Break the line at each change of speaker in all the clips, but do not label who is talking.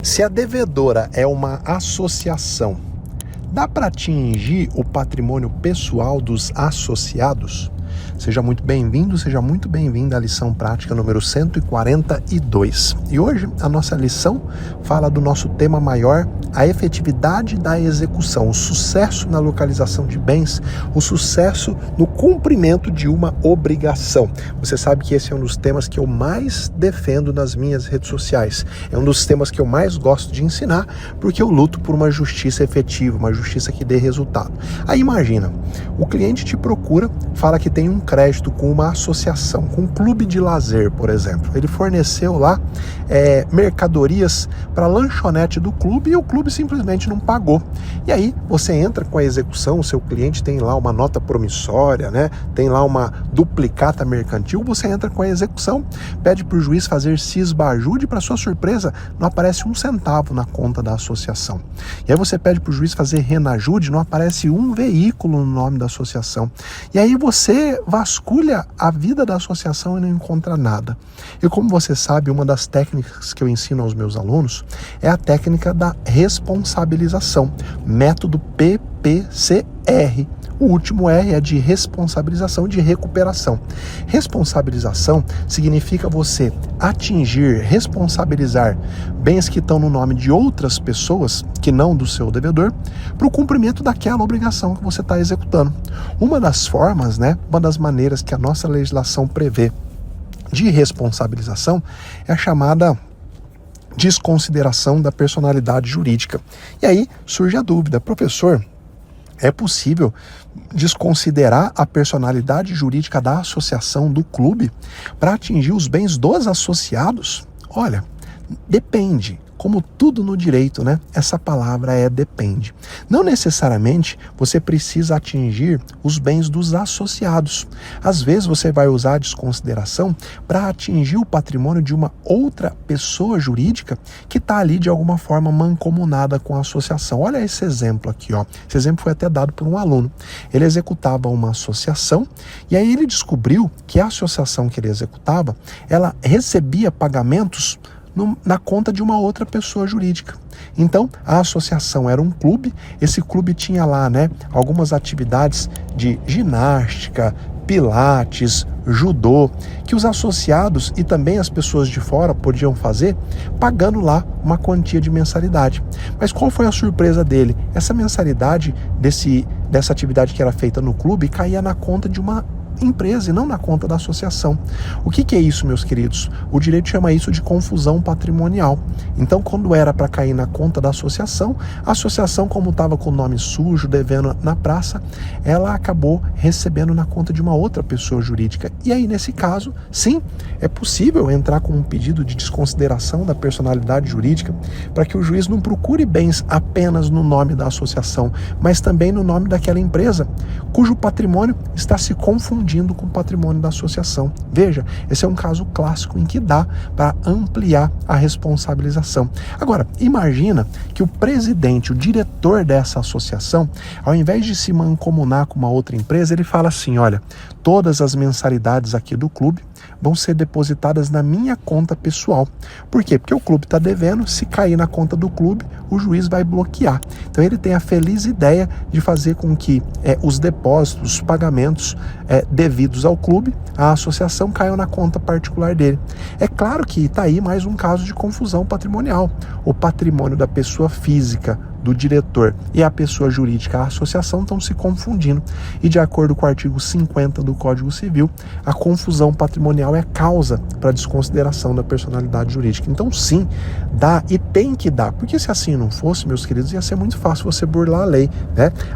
Se a devedora é uma associação, dá para atingir o patrimônio pessoal dos associados? Seja muito bem-vindo, seja muito bem-vinda à lição prática número 142. E hoje a nossa lição fala do nosso tema maior, a efetividade da execução, o sucesso na localização de bens, o sucesso no cumprimento de uma obrigação. Você sabe que esse é um dos temas que eu mais defendo nas minhas redes sociais. É um dos temas que eu mais gosto de ensinar, porque eu luto por uma justiça efetiva, uma justiça que dê resultado. Aí imagina, o cliente te procura, fala que tem um crédito com uma associação, com um clube de lazer, por exemplo. Ele forneceu lá mercadorias para a lanchonete do clube e o clube simplesmente não pagou. E aí você entra com a execução, o seu cliente tem lá uma nota promissória, né? Tem lá uma duplicata mercantil, você entra com a execução, pede para o juiz fazer cisbajude, para sua surpresa, não aparece um centavo na conta da associação. E aí você pede para o juiz fazer renajude, não aparece um veículo no nome da associação. E aí você vasculha a vida da associação e não encontra nada. E como você sabe, uma das técnicas que eu ensino aos meus alunos é a técnica da responsabilização, método PPCR. O último R é de responsabilização, de recuperação. Responsabilização significa você atingir, responsabilizar bens que estão no nome de outras pessoas, que não do seu devedor, para o cumprimento daquela obrigação que você está executando. Uma das formas, uma das maneiras que a nossa legislação prevê de responsabilização é a chamada desconsideração da personalidade jurídica. E aí surge a dúvida, professor, é possível desconsiderar a personalidade jurídica da associação, do clube, para atingir os bens dos associados? Olha, depende. Como tudo no direito, essa palavra é depende. Não necessariamente você precisa atingir os bens dos associados. Às vezes você vai usar a desconsideração para atingir o patrimônio de uma outra pessoa jurídica que está ali de alguma forma mancomunada com a associação. Olha esse exemplo aqui, ó. Esse exemplo foi até dado por um aluno. Ele executava uma associação e aí ele descobriu que a associação que ele executava, ela recebia pagamentos na conta de uma outra pessoa jurídica. Então, a associação era um clube, esse clube tinha lá, algumas atividades de ginástica, pilates, judô, que os associados e também as pessoas de fora podiam fazer, pagando lá uma quantia de mensalidade. Mas qual foi a surpresa dele? Essa mensalidade dessa atividade que era feita no clube caía na conta de uma empresa e não na conta da associação. O que é isso, meus queridos? O direito chama isso de confusão patrimonial. Então, quando era para cair na conta da associação, a associação, como estava com o nome sujo, devendo na praça, ela acabou recebendo na conta de uma outra pessoa jurídica. E aí, nesse caso, sim, é possível entrar com um pedido de desconsideração da personalidade jurídica para que o juiz não procure bens apenas no nome da associação, mas também no nome daquela empresa, cujo patrimônio está se confundindo com o patrimônio da associação. Veja, esse é um caso clássico em que dá para ampliar a responsabilização. Agora, imagina que o presidente, o diretor dessa associação, ao invés de se mancomunar com uma outra empresa, ele fala assim, olha, todas as mensalidades aqui do clube vão ser depositadas na minha conta pessoal. Por quê? Porque o clube está devendo, se cair na conta do clube, o juiz vai bloquear. Então ele tem a feliz ideia de fazer com que os depósitos, os pagamentos devidos ao clube, à associação, caiam na conta particular dele. É claro que está aí mais um caso de confusão patrimonial. O patrimônio da pessoa física, do diretor, e a pessoa jurídica, a associação, estão se confundindo. E de acordo com o artigo 50 do Código Civil, a confusão patrimonial é causa para desconsideração da personalidade jurídica. Então sim, dá e tem que dar. Porque se assim não fosse, meus queridos, ia ser muito fácil você burlar a lei,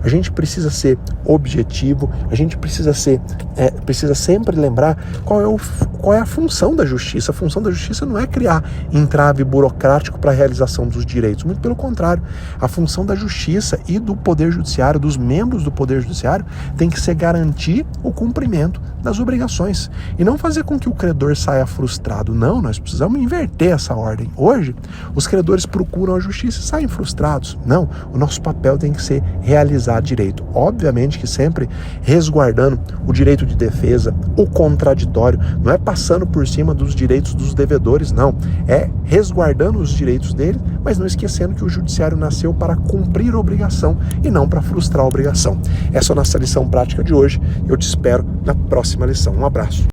A gente precisa ser objetivo, a gente precisa sempre lembrar qual é a função da justiça. A função da justiça não é criar entrave burocrático para a realização dos direitos, muito pelo contrário. A função da justiça e do Poder Judiciário, dos membros do Poder Judiciário, tem que ser garantir o cumprimento das obrigações e não fazer com que o credor saia frustrado. Não, nós precisamos inverter essa ordem. Hoje, os credores procuram a justiça e saem frustrados. Não, o nosso papel tem que ser realizar direito. Obviamente que sempre resguardando o direito de defesa, o contraditório, não é passando por cima dos direitos dos devedores, não. É resguardando os direitos deles, mas não esquecendo que o judiciário nasceu para cumprir a obrigação e não para frustrar a obrigação. Essa é a nossa lição prática de hoje. Eu te espero na próxima lição. Um abraço.